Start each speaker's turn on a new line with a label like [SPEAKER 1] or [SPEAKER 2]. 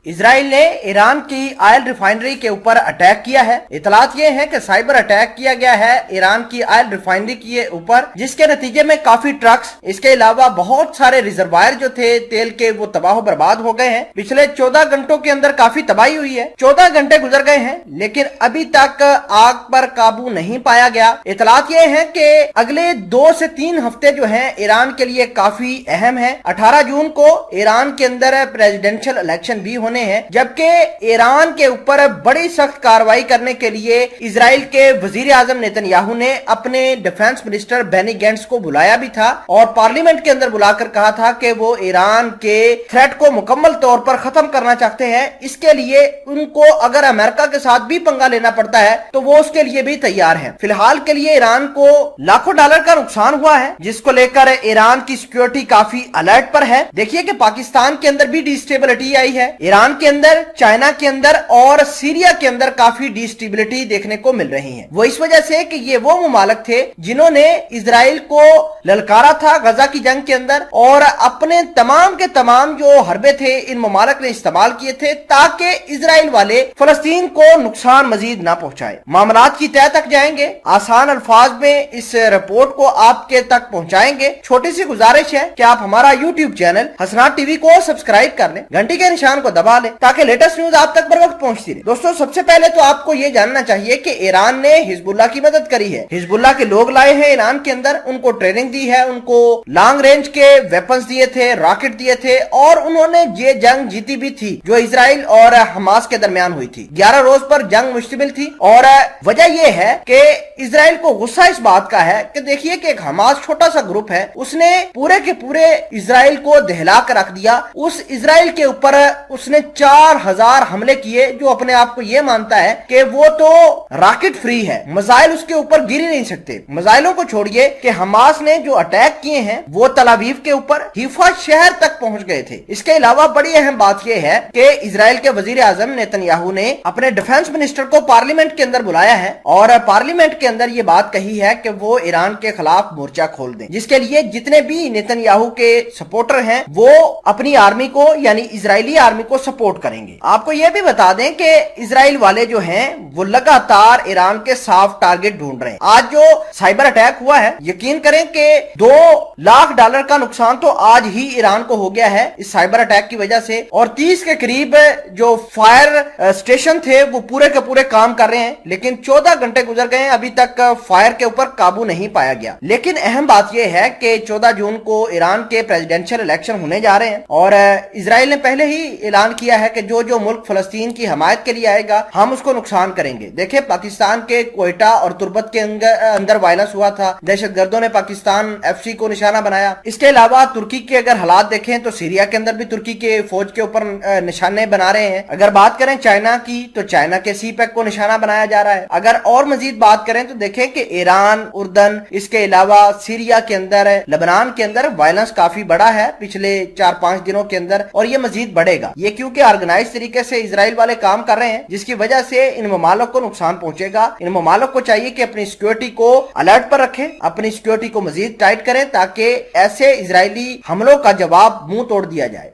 [SPEAKER 1] Israel ने Iran की oil refinery के ऊपर अटैक किया है। इतलात ये है कि साइबर अटैक किया गया है ईरान की ऑयल रिफाइनरी के ऊपर, जिसके नतीजे में काफी ट्रक्स, इसके अलावा बहुत सारे रिजर्वायर जो थे तेल के, वो तबाह बर्बाद हो गए हैं। पिछले 14 घंटों के अंदर काफी तबाही हुई है। 14 घंटे गुजर गए हैं लेकिन अभी तक आग पर काबू नहीं पाया गया। इतलात ये है कि अगले 2 से 3 हफ्ते जो हैं ईरान के लिए काफी अहम है। 18 जून को ईरान के अंदर प्रेसिडेंशियल इलेक्शन भी होने हैं, जबकि ईरान के ऊपर बड़ी सख्त कार्रवाई करने के लिए इजराइल के वजीर आजम नेतन्याहू ने अपने डिफेंस मिनिस्टर बेनी गैंट्स को बुलाया भी था और पार्लियामेंट के अंदर बुलाकर कहा था कि वो ईरान के थ्रेट को मुकम्मल तौर पर खत्म करना चाहते हैं। इसके लिए उनको अगर अमेरिका के साथ भी पंगा लेना पड़ता है तो वो उसके लिए भी तैयार हैं। फिलहाल के लिए ईरान को लाखों डॉलर का नुकसान हुआ है, जिसको लेकर ईरान की सिक्योरिटी काफी अलर्ट पर है। देखिए कि पाकिस्तान के अंदर भी डिस्टेबिलिटी आई है, ईरान के अंदर, चाइना के अंदर और सीरिया के अंदर काफी डिस्टेबिलिटी देखने को मिल रही है। वो इस वजह से कि ये वो मुमालिक थे जिन्होंने इजराइल को ललकारा था गजा की जंग के अंदर, और अपने तमाम के तमाम जो हरबे थे इन मुमालिक ने इस्तेमाल किए थे ताकि इजराइल वाले फलस्तीन को नुकसान मजीद ना पहुंचाए। मामलात की तह तक जाएंगे, आसान अल्फाज में इस रिपोर्ट को आपके तक पहुंचाएंगे। छोटी सी गुजारिश है कि आप हमारा यूट्यूब चैनल हसनात टीवी को सब्सक्राइब कर लें, घंटी के निशान को दबा लें ताकि लेटेस्ट न्यूज आप तक बर वक्त पहुंचती रहे। दोस्तों, सबसे पहले तो आपको ये जानना चाहिए कि ईरान ने हिजबुल्लाह की मदद करी है। हिजबुल्लाह के लोग लाए हैं ईरान के अंदर, उनको ट्रेनिंग दी है, उनको लॉन्ग रेंज के वेपन्स दिए थे, रॉकेट दिए थे, और उन्होंने ये जंग जीती भी थी जो इजराइल और हमास के दरमियान हुई थी। 11 रोज पर जंग मुश्तमिल थी और वजह यह है कि इजराइल को गुस्सा इस बात का है कि देखिए कि एक हमास छोटा सा ग्रुप है, उसने पूरे के पूरे इजराइल को दहला कर रख दिया। उस इजराइल के ऊपर उसने 4000 हमले किए, जो अपने आप को यह मानता है कि वो तो रॉकेट फ्री है, मिसाइल उसके ऊपर गिर ही नहीं सकते। मिसाइलों को छोड़िए कि हमास ने जो अटैक किए हैं वो तल अवीव के ऊपर हीफा शहर तक पहुंच गए थे। इसके अलावा बड़ी अहम बात यह है कि इजराइल के वजीर आजम नेतन्याहू ने अपने डिफेंस मिनिस्टर को पार्लियामेंट के अंदर बुलाया है और पार्लियामेंट के अंदर ये बात कही है कि वो ईरान के खिलाफ मोर्चा खोल दें, जिसके लिए जितने भी नेतन्याहू के सपोर्टर हैं वो अपनी आर्मी को यानी इजरायली आर्मी को सपोर्ट करेंगे। आपको यह भी बता दें कि इजराइल वाले जो हैं वो लगातार ईरान के साफ टारगेट ढूंढ रहे हैं। आज जो साइबर अटैक हुआ है, यकीन करें कि $2 लाख का नुकसान तो आज ही ईरान को हो गया है इस साइबर अटैक की वजह से, और 30 के करीब जो फायर स्टेशन थे वो पूरे के पूरे काम कर रहे हैं, लेकिन 14 घंटे गुजर गए हैं, अभी तक फायर के ऊपर काबू नहीं पाया गया। लेकिन अहम बात यह है कि 14 जून को ईरान के प्रेसिडेंशियल इलेक्शन होने जा रहे हैं और इजराइल ने पहले ही ऐलान किया है कि जो जो मुल्क फलस्तीन की हमायत के लिए आएगा हम उसको नुकसान करेंगे। देखिए, पाकिस्तान के क्वेटा और तुर्बत के अंदर वायलेंस हुआ था, दहशतगर्दों ने पाकिस्तान FC को निशाना बनाया। इसके अलावा तुर्की के अगर हालात देखें तो सीरिया के अंदर भी तुर्की के फौज के ऊपर निशाने बना रहे हैं। अगर बात करें चाइना की तो चाइना के CPEC को निशाना बनाया जा रहा है। अगर और मजीद बात करें तो देखें कि ईरान, उर्दन, इसके अलावा सीरिया के अंदर, लेबनान के अंदर वायलेंस काफी बड़ा है पिछले 4-5 दिनों के अंदर, और ये मजीद बढ़ेगा। ये क्योंकि ऑर्गेनाइज तरीके से इजराइल वाले काम कर रहे हैं, जिसकी वजह से इन ममालिक को नुकसान पहुंचेगा। इन ममालिक को चाहिए कि अपनी सिक्योरिटी को अलर्ट पर रखें, अपनी सिक्योरिटी को मजीद टाइट करें ताकि ऐसे इजरायली हमलों का जवाब मुंह तोड़ दिया जाए।